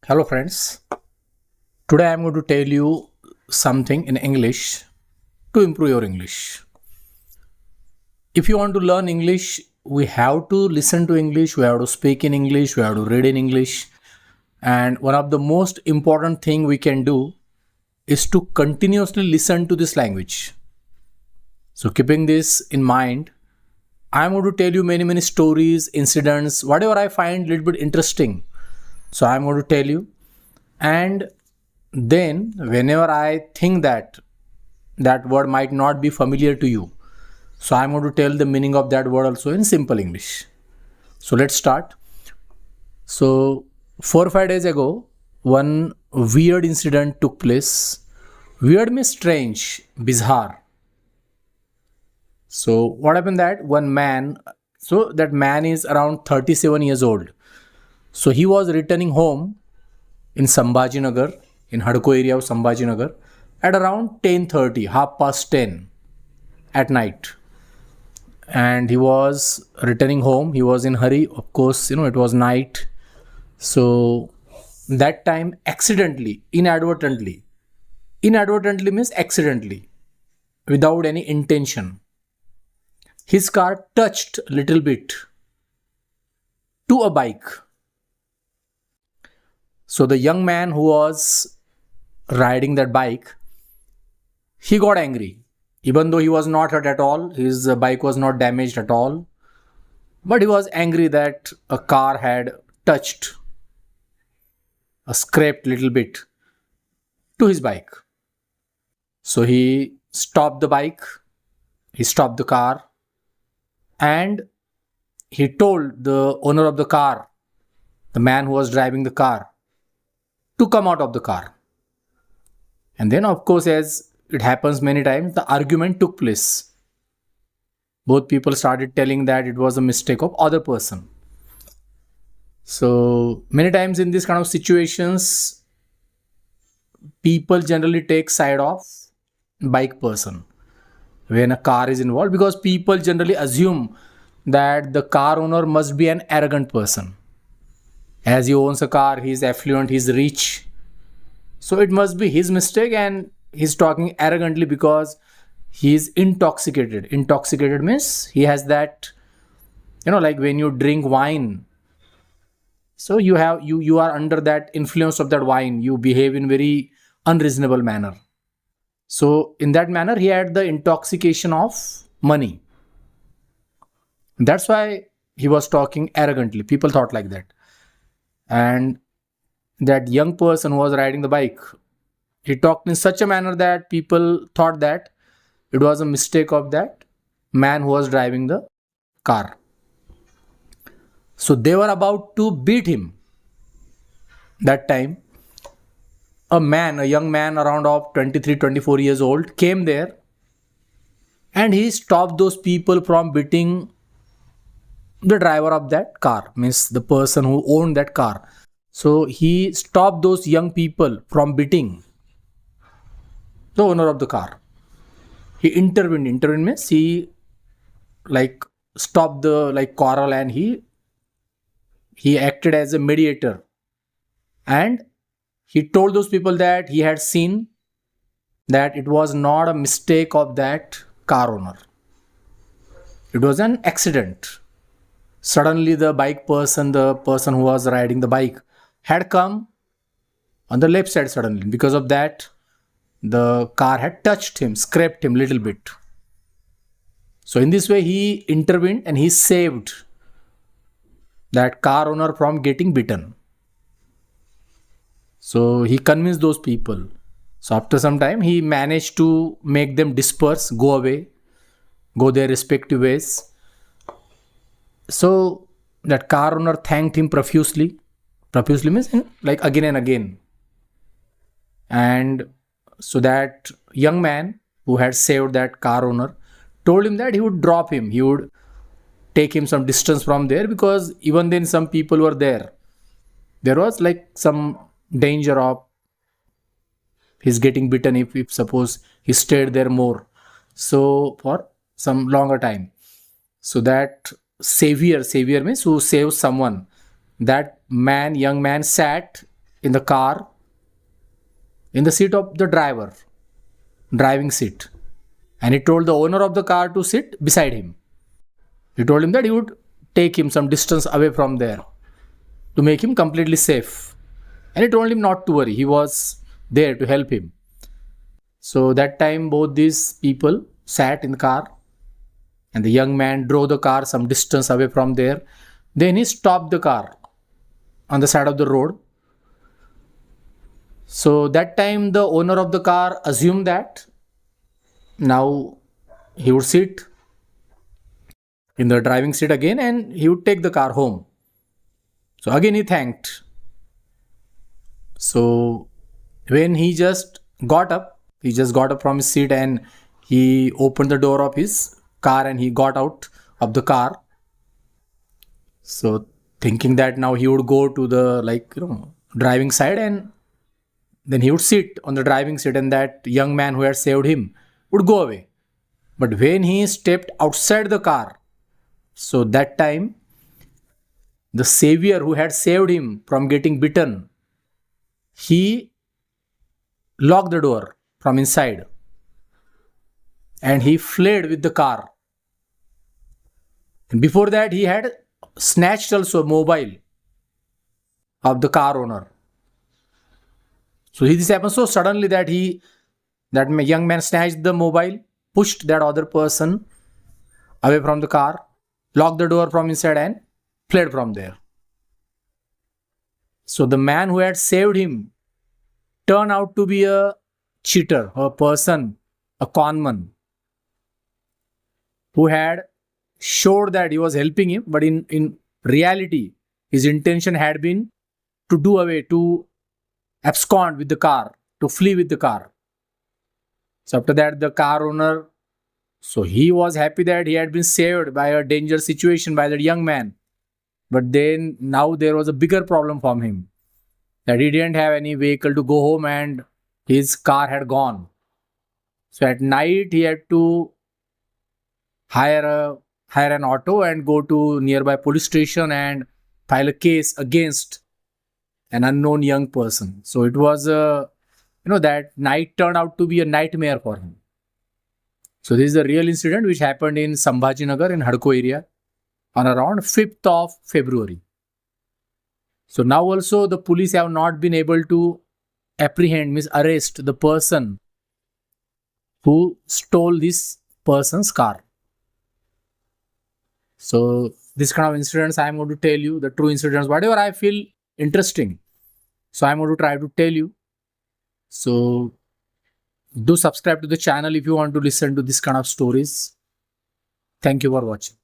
Hello, friends. Today I am going to tell you something in English to improve your English. If you want to learn English, we have to listen to English, we have to speak in English, we have to read in English. And one of the most important thing we can do is to continuously listen to this language. So keeping this in mind, I am going to tell you many stories, incidents, whatever I find a little bit interesting. So I am going to tell you, and then whenever I think that that word might not be familiar to you, so I'm going to tell the meaning of that word also in simple English. So let's start. So 4 or 5 days ago, one weird incident took place. Weird means strange, bizarre. So what happened that one man, so that man is around 37 years old. So he was returning home in Sambhajinagar, in Hadko area of Sambhajinagar, at around 10:30, 10:30 at night. And he was returning home. He was in hurry. Of course, it was night. So that time, inadvertently means accidentally, without any intention, his car touched a little bit to a bike. So the young man who was riding that bike, he got angry. Even though he was not hurt at all, his bike was not damaged at all, but he was angry that a car had touched, scraped little bit to his bike. So he stopped the bike, he stopped the car, and he told the owner of the car, the man who was driving the car, to come out of the car. And then, of course, as it happens many times, the argument took place. Both people started telling that it was a mistake of other person. So many times in these kind of situations, people generally take side of bike person when a car is involved, because people generally assume that the car owner must be an arrogant person. As he owns a car, he is affluent, he is rich. So it must be his mistake, and he's talking arrogantly because he is intoxicated. Intoxicated means he has that, like when you drink wine. So you are under that influence of that wine. You behave in very unreasonable manner. So in that manner, he had the intoxication of money. That's why he was talking arrogantly. People thought like that. And that young person who was riding the bike, he talked in such a manner that people thought that it was a mistake of that man who was driving the car. So they were about to beat him. That time, a young man around of 23, 24 years old came there, and he stopped those people from beating the driver of that car, means the person who owned that car. So he stopped those young people from beating the owner of the car. He intervened. Intervened means he stopped the quarrel, and he acted as a mediator, and he told those people that he had seen that it was not a mistake of that car owner. It was an accident. Suddenly the person who was riding the bike, had come on the left side suddenly. Because of that, the car had touched him, scraped him little bit. So in this way, he intervened and he saved that car owner from getting beaten. So he convinced those people. So after some time, he managed to make them disperse, go away, go their respective ways. So that car owner thanked him profusely. Profusely means again and again. And so that young man who had saved that car owner told him that he would drop him. He would take him some distance from there, because even then some people were there. There was some danger of his getting bitten if suppose he stayed there more. So for some longer time. So that Saviour means who saves someone. That young man sat in the car in the seat of the driver, driving seat. And he told the owner of the car to sit beside him. He told him that he would take him some distance away from there to make him completely safe. And he told him not to worry. He was there to help him. So that time both these people sat in the car and the young man drove the car some distance away from there. Then he stopped the car on the side of the road. So that time the owner of the car assumed that now he would sit in the driving seat again and he would take the car home. So again he thanked. So when he just got up from his seat and he opened the door of his car and he got out of the car. So thinking that now he would go to the driving side and then he would sit on the driving seat and that young man who had saved him would go away. But when he stepped outside the car, so that time the Saviour who had saved him from getting bitten, he locked the door from inside and he fled with the car. And before that he had snatched also a mobile of the car owner. So this happened so suddenly that that young man snatched the mobile, pushed that other person away from the car, locked the door from inside and fled from there. So the man who had saved him turned out to be a cheater, a person, a conman, who had showed that he was helping him, but in reality, his intention had been to do away, to abscond with the car, to flee with the car. So after that, the car owner, so he was happy that he had been saved by a dangerous situation by that young man. But then now there was a bigger problem for him, that he didn't have any vehicle to go home and his car had gone. So at night he had to hire an auto and go to nearby police station and file a case against an unknown young person. So it was that night turned out to be a nightmare for him. So this is a real incident which happened in Sambhajinagar in Hadko area on around 5th of February. So now also the police have not been able to arrest the person who stole this person's car. So this kind of incidents I am going to tell you, the true incidents, whatever I feel interesting. So I am going to try to tell you. So do subscribe to the channel if you want to listen to this kind of stories. Thank you for watching.